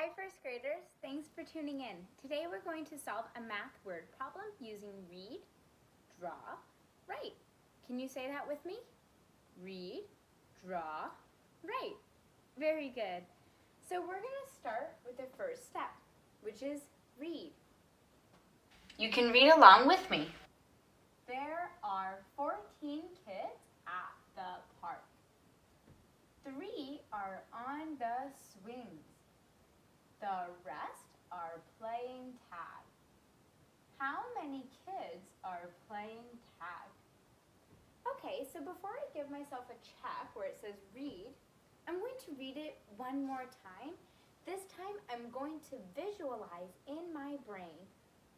Hi first graders, thanks for tuning in. Today we're going to solve a math word problem using read, draw, write. Can you say that with me? Read, draw, write. Very good. So we're going to start with the first step, which is read. You can read along with me. There are 14 kids at the park. 3 are on the swings. The rest are playing tag. How many kids are playing tag? Okay, so before I give myself a check where it says read, I'm going to read it one more time. This time I'm going to visualize in my brain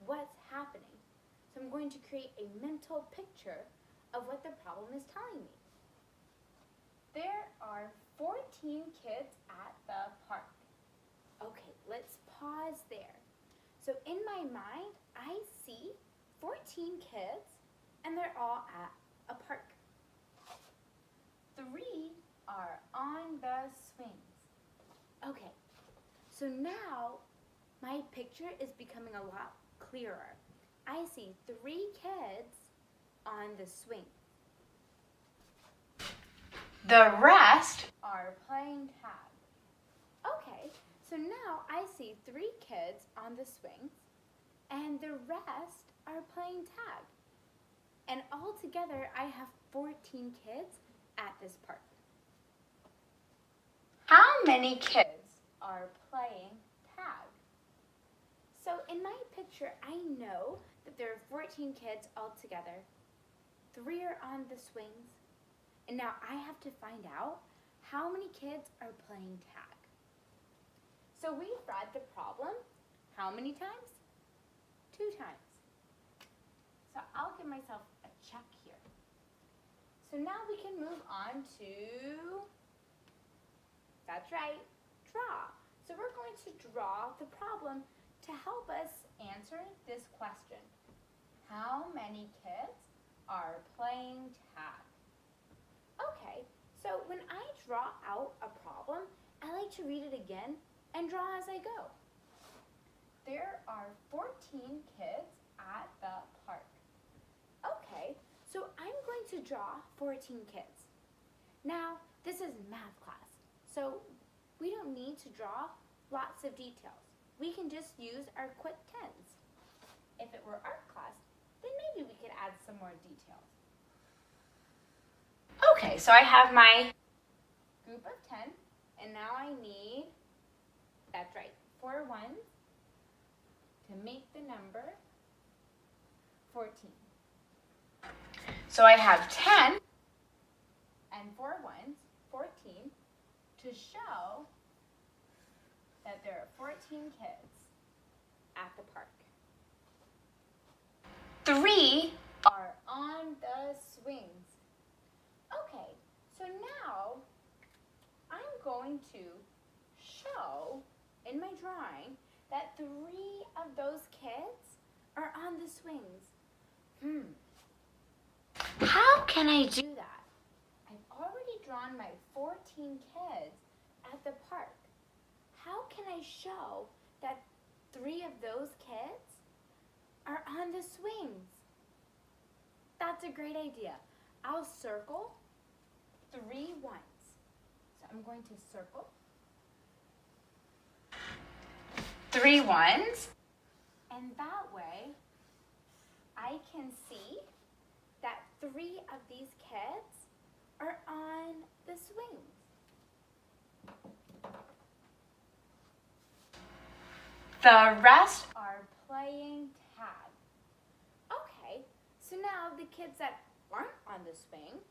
what's happening. So I'm going to create a mental picture of what the problem is telling me. There are 14 kids at the park. Okay, let's pause there. So in my mind, I see 14 kids and they're all at a park. 3 are on the swings. Okay, so now my picture is becoming a lot clearer. I see 3 kids on the swing. The rest are playing tag. Okay, so now I see 3 kids on the swings and the rest are playing tag. And all together I have 14 kids at this park. How many kids are playing tag? So in my picture I know that there are 14 kids all together. 3 are on the swings. And now I have to find out how many kids are playing tag. So we've read the problem how many times? 2 times. So I'll give myself a check here. So now we can move on to, that's right, draw. So we're going to draw the problem to help us answer this question. How many kids are playing tag? Okay, so when I draw out a problem, I like to read it again and draw as I go. There are 14 kids at the park. Okay, so I'm going to draw 14 kids. Now, this is math class, so we don't need to draw lots of details. We can just use our quick tens. If it were art class, then maybe we could add some more details. Okay, so I have my group of 10, and now I need, that's right, 4 ones to make the number 14. So I have 10 and 4 ones, 14, to show that there are 14 kids at the park. 3 are on the swings. Okay, so now I'm going to show in my drawing that 3 of those kids are on the swings. How can I do that? I've already drawn my 14 kids at the park. How can I show that 3 of those kids are on the swings? That's a great idea. I'll circle 3 ones. So I'm going to circle 3 ones, and that way I can see that 3 of these kids are on the swings. The rest are playing tag. Okay, so now the kids that aren't on the swing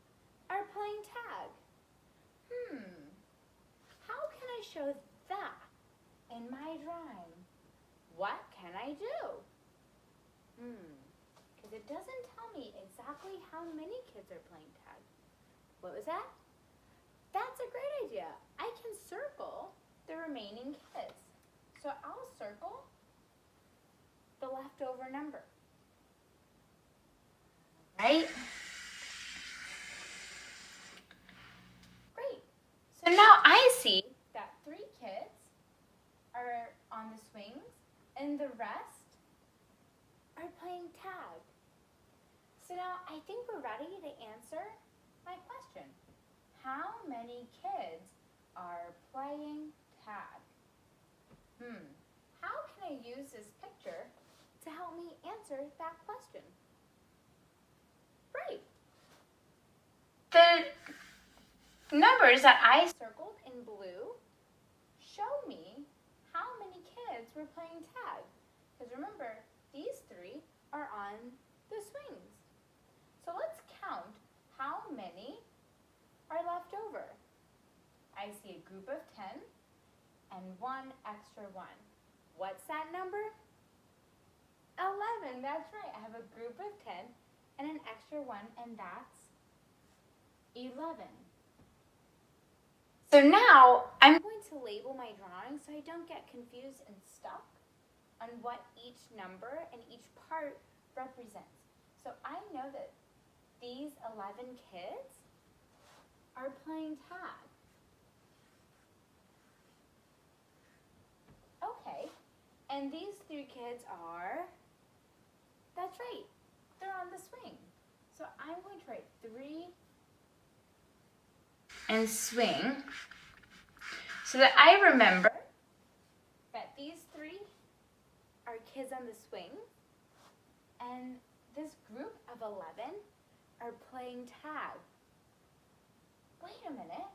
are playing tag. How can I show that in my drawing? What can I do? Because it doesn't tell me exactly how many kids are playing tag. What was that? That's a great idea. I can circle the remaining kids. So I'll circle the leftover number. Right? Great. So now I see that 3 kids are and the rest are playing tag. So now I think we're ready to answer my question. How many kids are playing tag? How can I use this picture to help me answer that question? Right. The numbers that I circled in blue show me how many kids were playing tag. Because remember, these three are on the swings. So let's count how many are left over. I see a group of 10 and one extra one. What's that number? 11, that's right. I have a group of 10 and an extra one, and that's 11. So now I'm going to label my drawing so I don't get confused and stuck on what each number and each part represents. So I know that these 11 kids are playing tag. Okay, and these 3 kids are, that's right, they're on the swing. So I'm going to write 3 and swing so that I remember that these 3 are kids on the swing and this group of 11 are playing tag. Wait a minute,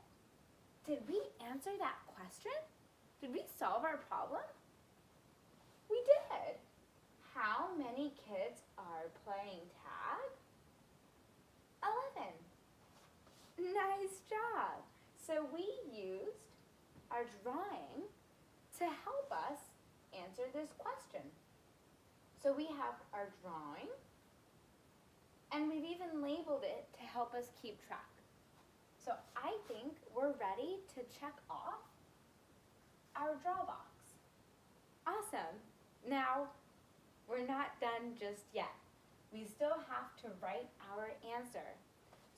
did we answer that question? Did we solve our problem? We did. How many kids are playing tag? 11. Nice job. So we used our drawing to help us answer this question. So we have our drawing, and we've even labeled it to help us keep track. So I think we're ready to check off our draw box. Awesome. Now, we're not done just yet. We still have to write our answer.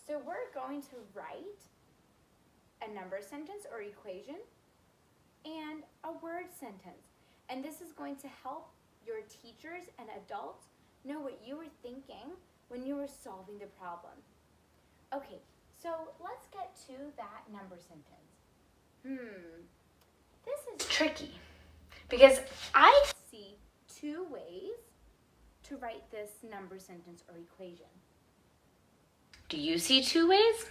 So we're going to write a number sentence or equation and a word sentence. And this is going to help your teachers and adults know what you were thinking when you were solving the problem. Okay, so let's get to that number sentence. This is tricky because I see 2 ways to write this number sentence or equation. Do you see 2 ways?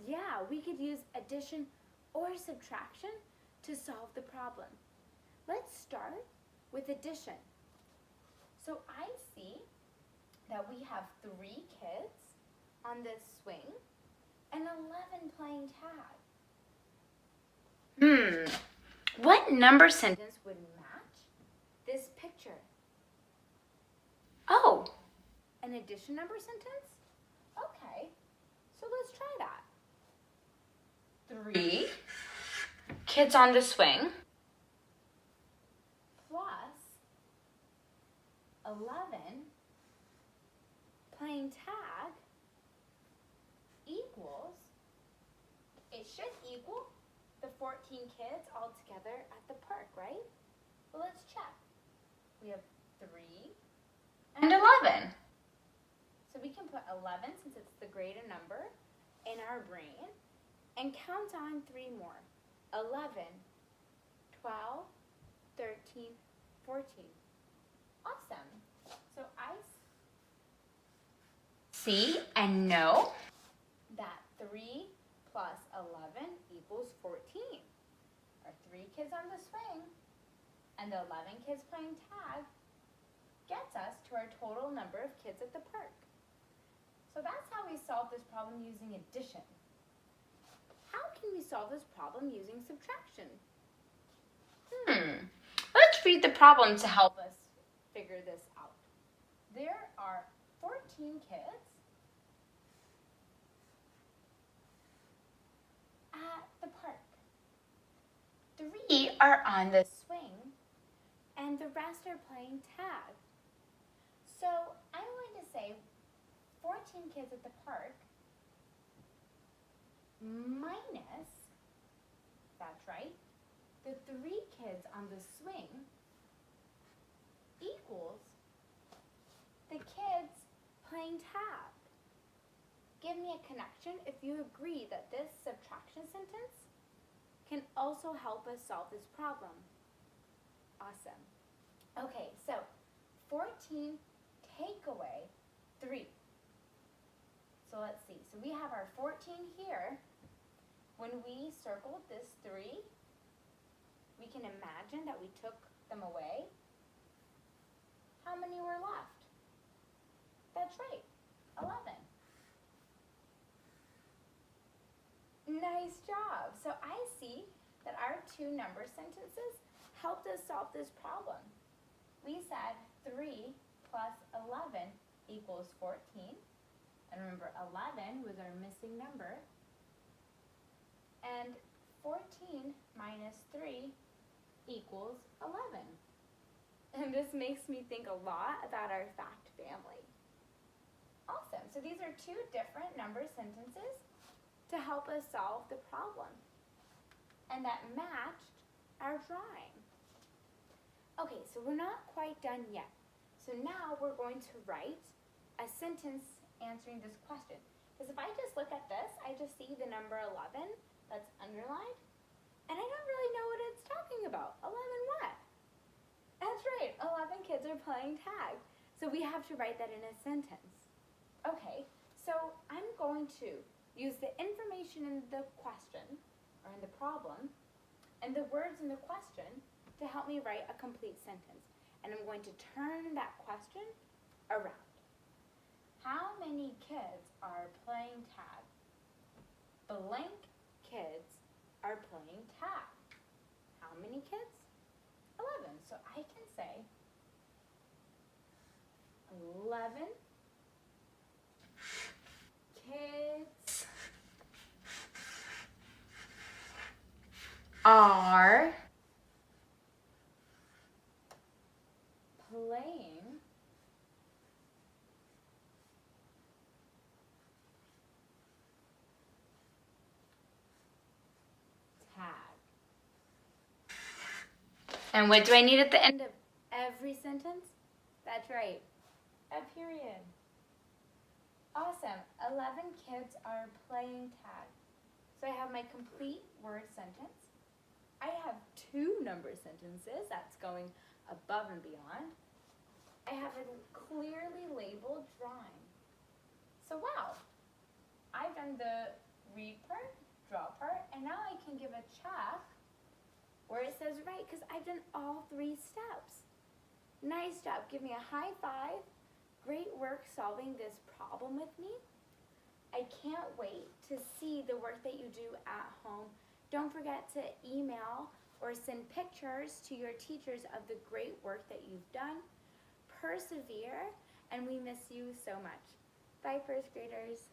Yeah, we could use addition or subtraction to solve the problem. Let's start with addition. So I see that we have 3 kids on this swing and 11 playing tag. What number sentence would match this picture? Oh, an addition number sentence? Okay, so let's try that. 3 kids on the swing plus 11 playing tag equals, it should equal the 14 kids all together at the park, right? Well, let's check. We have 3 and 11. So we can put 11, since it's the greater number, in our brain and count on 3 more. 11, 12, 13, 14. Awesome. So I see and know that 3 plus 11 equals 14. Our 3 kids on the swing and the 11 kids playing tag gets us to our total number of kids at the park. So that's how we solve this problem using addition. How can we solve this problem using subtraction? Let's read the problem to help us figure this out. There are 14 kids at the park. 3 are on the swing and the rest are playing tag. So I'm going to say 14 kids at the park minus, that's right, the 3 kids on the swing playing tag. Give me a connection if you agree that this subtraction sentence can also help us solve this problem. Awesome. Okay, so 14 take away 3. So let's see. So we have our 14 here. When we circled this 3, we can imagine that we took them away. How many were left? That's right, 11. Nice job. So I see that our 2 number sentences helped us solve this problem. We said 3 plus 11 equals 14. And remember, 11 was our missing number. And 14 minus 3 equals 11. And this makes me think a lot about our fact family. Awesome. So these are 2 different number sentences to help us solve the problem. And that matched our drawing. Okay, so we're not quite done yet. So now we're going to write a sentence answering this question. Because if I just look at this, I just see the number 11 that's underlined, and I don't really know what it's talking about. 11 what? That's right, 11 kids are playing tag. So we have to write that in a sentence. Okay, so I'm going to use the information in the question, or in the problem, and the words in the question to help me write a complete sentence. And I'm going to turn that question around. How many kids are playing tag? Blank kids are playing tag. How many kids? 11. So I can say 11 kids are playing tag. And what do I need at the end of every sentence? That's right, a period. Awesome, 11 kids are playing tag. So I have my complete word sentence. I have 2 number sentences, that's going above and beyond. I have a clearly labeled drawing. So wow, I've done the read part, draw part, and now I can give a check where it says right, because I've done all 3 steps. Nice job, give me a high five. Great work solving this problem with me. I can't wait to see the work that you do at home. Don't forget to email or send pictures to your teachers of the great work that you've done. Persevere, and we miss you so much. Bye, first graders.